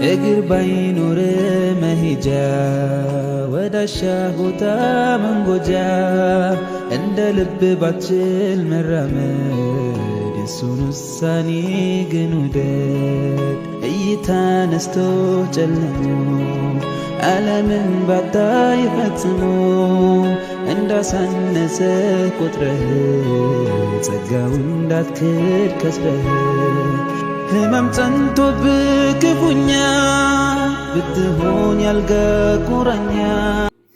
እግር ባይኖር መሄጃ ወዳሻ ቦታ መንጎጃ እንደ ልብ ባችል መራመድ የሱን ውሳኔ ግን ውደድ። እይታ ነስቶ ጨልሞ ዓለምን ባታይ ፈጽሞ እንዳሳነሰ ቆጥረህ ጸጋው እንዳትክድ ከስረህ ህመም ጸንቶብህ ክፉኛ ብትሆን ያልጋ ቁራኛ።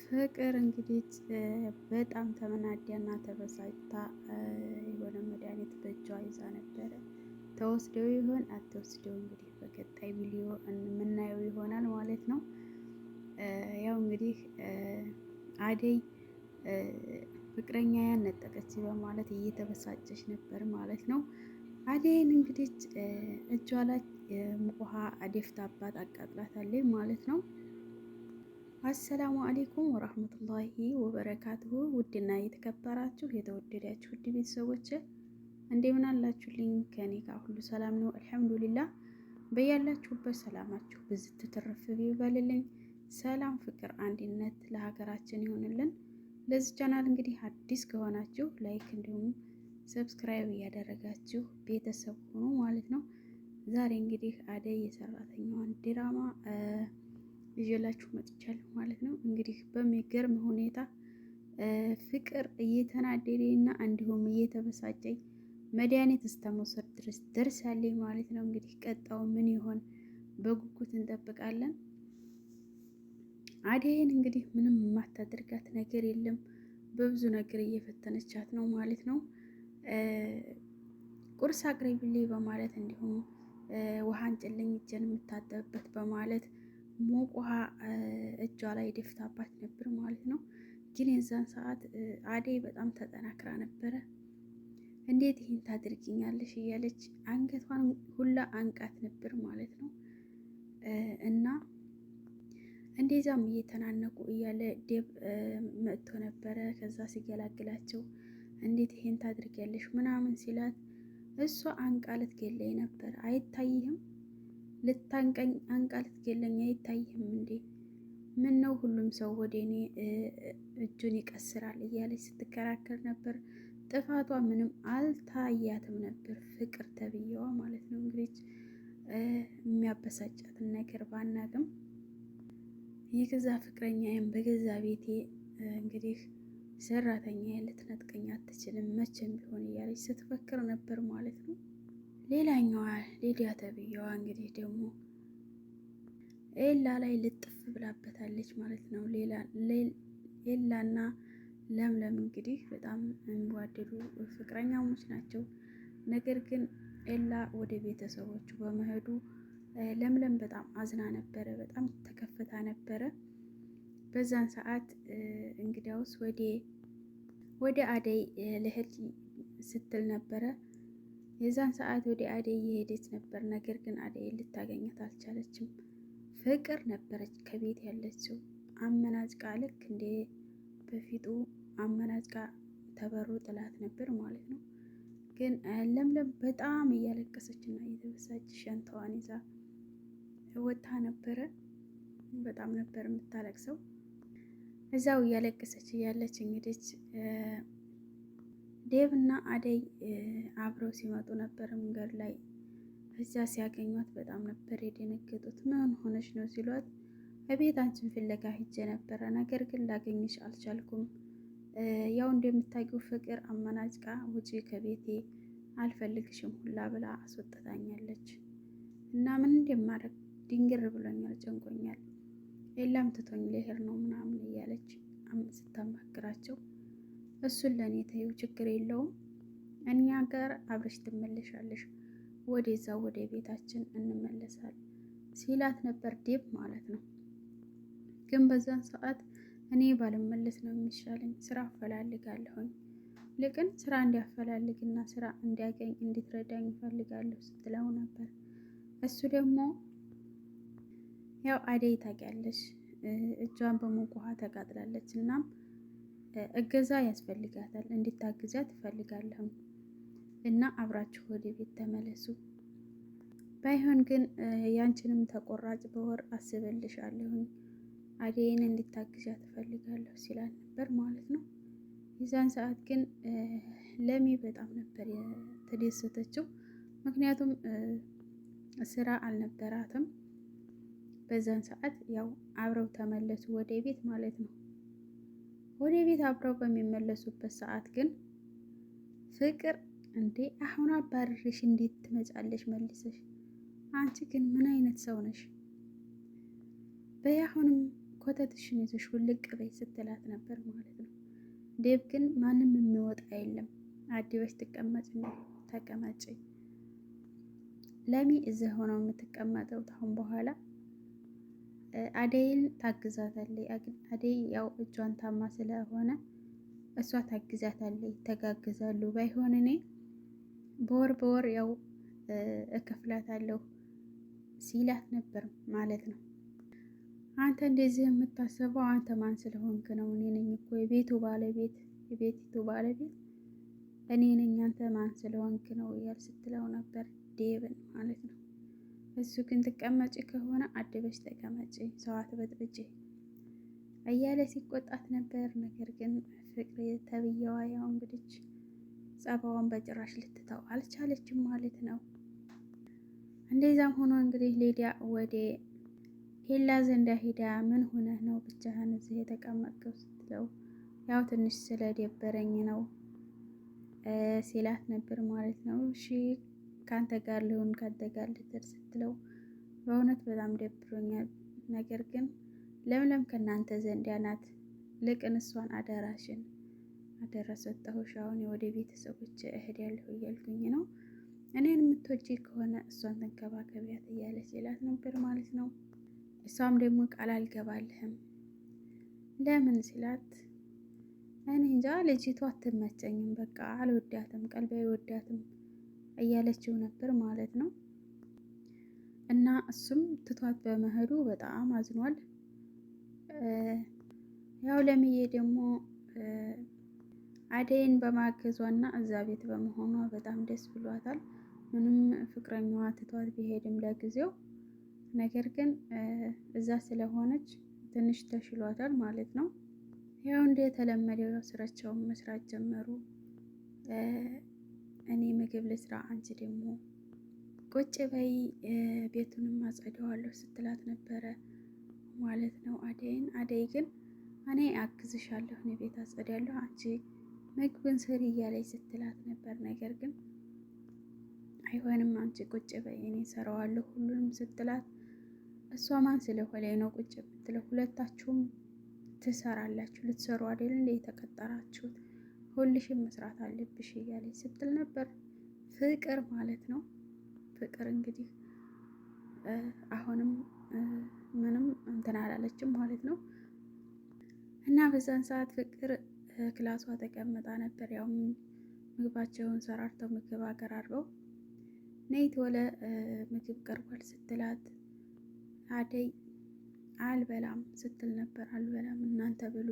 ፍቅር እንግዲህ በጣም ተመናዳና ተበሳጭታ የሆነ መድኃኒት በእጇ ይዛ ነበረ። ተወስደው ይሆን አትወስደው? እንግዲህ በቀጣይ ቪዲዮ የምናየው ይሆናል ማለት ነው። ያው እንግዲህ አደይ ፍቅረኛ ያነጠቀች በማለት እየተበሳጨች ነበር ማለት ነው። አደይን እንግዲህ እጇ ላይ ውሃ አደፍታባት አቃጥላታለች ማለት ነው። አሰላሙ አሌይኩም ወራህመቱላሂ ወበረካቱሁ። ውድና የተከበራችሁ የተወደዳችሁ ውድ ቤተሰቦች እንደምን አላችሁልኝ? ከኔ ጋር ሁሉ ሰላም ነው አልሐምዱሊላህ። በያላችሁበት ሰላማችሁ ብዝት ትርፍ ይበልልኝ። ሰላም፣ ፍቅር፣ አንድነት ለሀገራችን ይሆንልን። ለዚህ ቻናል እንግዲህ አዲስ ከሆናችሁ ላይክ እንዲሁም ሰብስክራይብ እያደረጋችሁ ቤተሰብ ሆኖ ማለት ነው። ዛሬ እንግዲህ አደይ የሰራተኛዋን ድራማ ይዤላችሁ መጥቻለሁ ማለት ነው። እንግዲህ በሚገርም ሁኔታ ፍቅር እየተናደደና እንዲሁም እየተበሳጨኝ መድኃኒት እስከመውሰድ ድረስ ደርሳለች ማለት ነው። እንግዲህ ቀጣው ምን ይሆን በጉጉት እንጠብቃለን። አደይን እንግዲህ ምንም የማታደርጋት ነገር የለም። በብዙ ነገር እየፈተነቻት ነው ማለት ነው። ቁርስ አቅርቢልኝ በማለት እንዲሁም ውሃ አንጭልኝ እጄን የምታጠብበት በማለት ሞቅ ውሃ እጇ ላይ ደፍታባት ነበር ማለት ነው። ግን የዛን ሰዓት አደይ በጣም ተጠናክራ ነበረ። እንዴት ይህን ታድርጊኛለሽ እያለች አንገቷን ሁላ አንቃት ነበር ማለት ነው። እና እንደዛም እየተናነቁ እያለ ዴብ መጥቶ ነበረ። ከዛ ሲገላግላቸው እንዴት ይሄን ታድርጊያለሽ ምናምን ሲላት እሷ አንቃ ልትገለኝ ነበር አይታይህም? ልታንቀኝ አንቃ ልትገለኝ አይታይህም እንዴ? ምን ነው ሁሉም ሰው ወደ እኔ እጁን ይቀስራል እያለች ስትከራከር ነበር። ጥፋቷ ምንም አልታያትም ነበር ፍቅር ተብዬዋ ማለት ነው። እንግዲህ የሚያበሳጫትን ነገር ባናቅም የገዛ ፍቅረኛዬም በገዛ ቤቴ እንግዲህ ሰራተኛ ልትነጥቀኝ አትችልም መቼም ቢሆን እያለች ስትፈክር ነበር ማለት ነው። ሌላኛዋ ሊዲያ ተብዬዋ እንግዲህ ደግሞ ኤላ ላይ ልጥፍ ብላበታለች ማለት ነው። ኤላና ለምለም እንግዲህ በጣም የሚዋደዱ ፍቅረኛሞች ናቸው። ነገር ግን ኤላ ወደ ቤተሰቦቹ በመሄዱ ለምለም በጣም አዝና ነበረ፣ በጣም ተከፍታ ነበረ። በዛን ሰዓት እንግዲያውስ ወደ አደይ ልሄድ ስትል ነበረ። የዛን ሰዓት ወደ አደይ እየሄደች ነበር። ነገር ግን አደይ ልታገኘት አልቻለችም። ፍቅር ነበረች ከቤት ያለችው አመናጭቃ፣ ልክ እንደ በፊቱ አመናጭቃ ተበሩ ጥላት ነበር ማለት ነው። ግን ለምለም በጣም እያለቀሰች እና እየተበሳጨች ሻንጣዋን ይዛ ወጥታ ነበረ። በጣም ነበር የምታለቅሰው። እዛው እያለቀሰች እያለች እንግዲህ ዴቭ እና አደይ አብረው ሲመጡ ነበር መንገድ ላይ። እዛ ሲያገኟት በጣም ነበር የደነገጡት። ምን ሆነች ነው ሲሏት እቤት አንቺን ፍለጋ ሂጄ ነበረ፣ ነገር ግን ላገኝሽ አልቻልኩም። ያው እንደምታውቂው ፍቅር አመናጭቃ ውጪ ከቤቴ አልፈልግሽም ሁላ ብላ አስወጥታኛለች እና ምን እንደማደርግ ድንግር ብሎኛል፣ ጨንቆኛል፣ ሌላም ትቶኝ ልሄድ ነው ምናምን እያለች ስታማክራቸው እሱን ለእኔ ተይው ችግር የለውም እኛ ጋር አብረሽ ትመለሻለሽ፣ ወደዛ ወደ ቤታችን እንመለሳለን ሲላት ነበር ዴብ ማለት ነው። ግን በዛን ሰዓት እኔ ባልመለስ ነው የሚሻለኝ፣ ስራ አፈላልጋለሁኝ፣ ልቅን ስራ እንዲያፈላልግና ስራ እንዲያገኝ እንድትረዳኝ እፈልጋለሁ ስትለው ነበር። እሱ ደግሞ ያው አደይ ታውቂያለሽ እጇን በሙቅ ውሃ ተቃጥላለች፣ እናም እገዛ ያስፈልጋታል፣ እንድታግዛት ትፈልጋለሁ እና አብራችሁ ወደ ቤት ተመለሱ ባይሆን ግን ያንቺንም ተቆራጭ በወር አስብልሻለሁኝ አደይን እንድታግዣ ትፈልጋለሁ ሲላል ነበር ማለት ነው። የዛን ሰዓት ግን ለሚ በጣም ነበር የተደሰተችው። ምክንያቱም ስራ አልነበራትም በዛን ሰዓት። ያው አብረው ተመለሱ ወደ ቤት ማለት ነው። ወደ ቤት አብረው በሚመለሱበት ሰዓት ግን ፍቅር እንዴ አሁን አባርርሽ እንዴት ትመጫለሽ መልሰሽ? አንቺ ግን ምን አይነት ሰው ነሽ? በይ አሁንም ኮተትሽን ይዘሽ ውልቅ በይ ስትላት ነበር ማለት ነው። ዴብ ግን ማንም የሚወጣ የለም አዲበሽ ተቀመጭ ተቀመጭ። ለሚ እዚህ ሆነው የምትቀመጠው ታሁን በኋላ አደይን ታግዛታለች። አደይ ያው እጇን ታማ ስለሆነ እሷ ታግዛታለች፣ ተጋግዛሉ። ባይሆን እኔ በወር ያው እከፍላታለሁ ሲላት ነበር ማለት ነው። አንተ እንደዚህ የምታስበው አንተ ማን ስለሆንክ ነው? እኔ ነኝ እኮ የቤቱ ባለቤት፣ የቤቲቱ ባለቤት እኔ ነኝ። አንተ ማን ስለሆንክ ነው እያል ስትለው ነበር ዴብን ማለት ነው። እሱ ግን ትቀመጪ ከሆነ አድበሽ ተቀመጪ፣ ሰው አትበጥብጪ እያለ ሲቆጣት ነበር። ነገር ግን ፍቅር ተብዬዋ ያው እንግዲህ ጸባዋን በጭራሽ ልትተው አልቻለችም ማለት ነው። እንደዛም ሆኖ እንግዲህ ሊዲያ ወደ ሄላ ዘንዳ ሄዳ ምን ሆነህ ነው ብቻህን እዚህ የተቀመጥከው ስትለው ያው ትንሽ ስለደበረኝ ነው ሲላት ነበር ማለት ነው። እሺ ካንተ ጋር ልሆን ካንተ ጋር ልትር ስትለው በእውነት በጣም ደብሮኛል፣ ነገር ግን ለምለም ከእናንተ ዘንድ ናት፣ ልቅን እሷን አደራሽን አደራ ሰጠሁሽ፣ አሁን ወደ ቤተሰቦች እሄዳለሁ እያልኩኝ ነው፣ እኔን የምትወጂ ከሆነ እሷን ተንከባከቢያት እያለ ሲላት ነበር ማለት ነው። እሷም ደግሞ ቃል አልገባልህም ለምን ሲላት እኔ እንጃ ልጅቷ አትመቸኝም፣ በቃ አልወዳትም፣ ቀልቤ አይወዳትም እያለችው ነበር ማለት ነው። እና እሱም ትቷት በመሄዱ በጣም አዝኗል። ያው ለምዬ ደግሞ አደይን በማገዟና እዛ ቤት በመሆኗ በጣም ደስ ብሏታል። ምንም ፍቅረኛዋ ትቷት ቢሄድም ለጊዜው፣ ነገር ግን እዛ ስለሆነች ትንሽ ተሽሏታል ማለት ነው። ያው እንደ የተለመደው ስራቸውን መስራት ጀመሩ። እኔ ምግብ ልስራ፣ አንቺ ደግሞ ቁጭ በይ ቤቱንም አጸደዋለሁ ስትላት ነበረ ማለት ነው አደይን። አደይ ግን እኔ አግዝሻለሁ፣ እኔ ቤት አጸዳለሁ፣ አንቺ ምግብን ስሪ እያለች ስትላት ነበር። ነገር ግን አይሆንም አንቺ ቁጭ በይ እኔ ሰራዋለሁ ሁሉንም ስትላት እሷ ማን ስለሆነ ነው ቁጭ የምትለው? ሁለታችሁም ትሰራላችሁ፣ ልትሰሩ አይደል እንደ የተቀጠራችሁት? ሁልሽም መስራት አለብሽ እያለች ስትል ነበር ፍቅር ማለት ነው። ፍቅር እንግዲህ አሁንም ምንም እንትን አላለችም ማለት ነው። እና በዛን ሰዓት ፍቅር ክላሷ ተቀምጣ ነበር። ያው ምግባቸውን ሰራርተው ምግብ አቀራርበው ነይ ቶሎ ምግብ ቀርቧል ስትላት አደይ አልበላም ስትል ነበር። አልበላም እናንተ ብሉ፣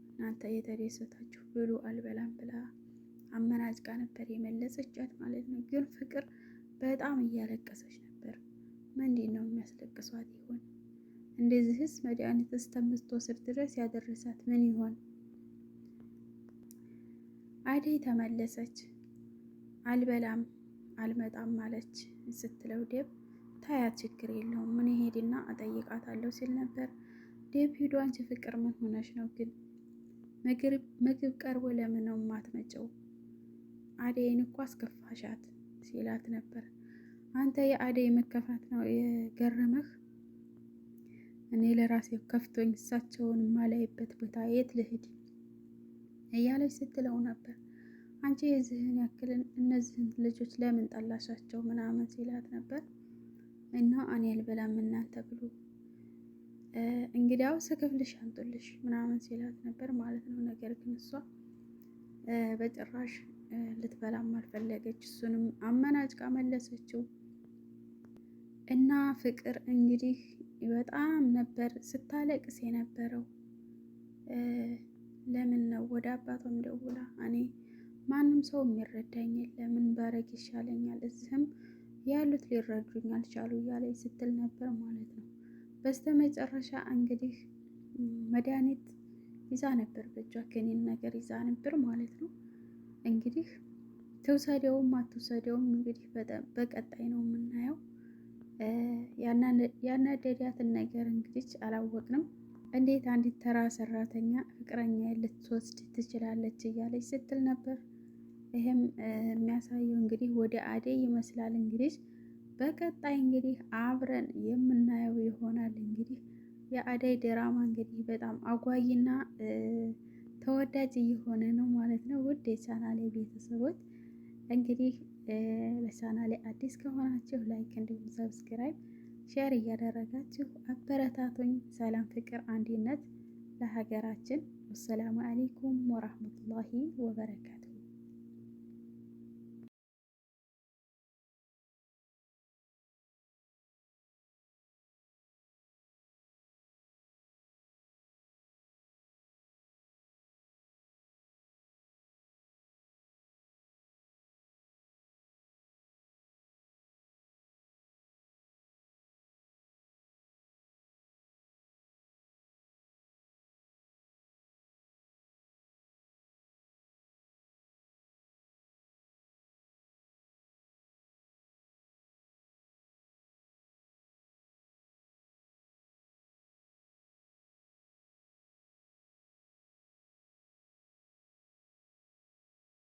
እናንተ የተደሰታችሁ ብሉ፣ አልበላም ብላ አመናጭቃ ነበር የመለሰቻት ማለት ነው። ግን ፍቅር በጣም እያለቀሰች ነበር። ምንድን ነው የሚያስለቅሷት ይሆን? እንደዚህስ መድኃኒት እስከምትወስድ ድረስ ያደረሳት ምን ይሆን? አደይ ተመለሰች። አልበላም አልመጣም ማለች ስትለው ዴብ ታያት ችግር የለውም ምን ሄድና እጠይቃታለሁ ሲል ነበር። ዴብ ሂዶ አንቺ ፍቅር ምን ሆነሽ ነው ግን ምግብ ቀርቦ ለምን ነው የማትመጪው? አደይን እኮ አስከፋሻት ሲላት ነበር። አንተ የአደይ መከፋት ነው የገረመህ? እኔ ለራሴ ከፍቶኝ እሳቸውን ማላይበት ቦታ የት ልሂድ እያለች ስትለው ነበር። አንቺ የዚህን ያክልን እነዚህን ልጆች ለምን ጠላሻቸው ምናምን ሲላት ነበር። እና እኔ አልበላም እናንተ ብሉ እንግዲያው ስክፍልሽ አንጡልሽ ምናምን ሲላት ነበር ማለት ነው። ነገር ግን እሷ በጭራሽ ልትበላም አልፈለገች። እሱንም አመናጭቃ መለሰችው። እና ፍቅር እንግዲህ በጣም ነበር ስታለቅስ የነበረው። ለምን ነው ወደ አባቷም ደውላ እኔ ማንም ሰው የሚረዳኝ የለም ምን ባረግ ይሻለኛል፣ እዚህም ያሉት ሊረዱኝ አልቻሉ እያለች ስትል ነበር ማለት ነው። በስተመጨረሻ እንግዲህ መድኃኒት ይዛ ነበር፣ በእጇ ክኒን ነገር ይዛ ነበር ማለት ነው። እንግዲህ ትውሰደውም አትውሰደውም እንግዲህ በቀጣይ ነው የምናየው። ያናደዳትን ነገር እንግዲህ አላወቅንም። እንዴት አንዲት ተራ ሰራተኛ ፍቅረኛ ልትወስድ ትችላለች እያለች ስትል ነበር። ይሄም የሚያሳየው እንግዲህ ወደ አደይ ይመስላል። እንግዲህ በቀጣይ እንግዲህ አብረን የምናየው ይሆናል። እንግዲህ የአደይ ድራማ እንግዲህ በጣም አጓጊና ተወዳጅ እየሆነ ነው ማለት ነው። ውድ የቻናሌ ቤተሰቦች እንግዲህ ለቻናሌ አዲስ ከሆናችሁ ላይክ እንዲሁም ሰብስክራይብ ሼር እያደረጋችሁ አበረታቱኝ። ሰላም፣ ፍቅር፣ አንድነት ለሀገራችን። ወሰላሙ አለይኩም ወራህመቱላሂ ወበረካቱ።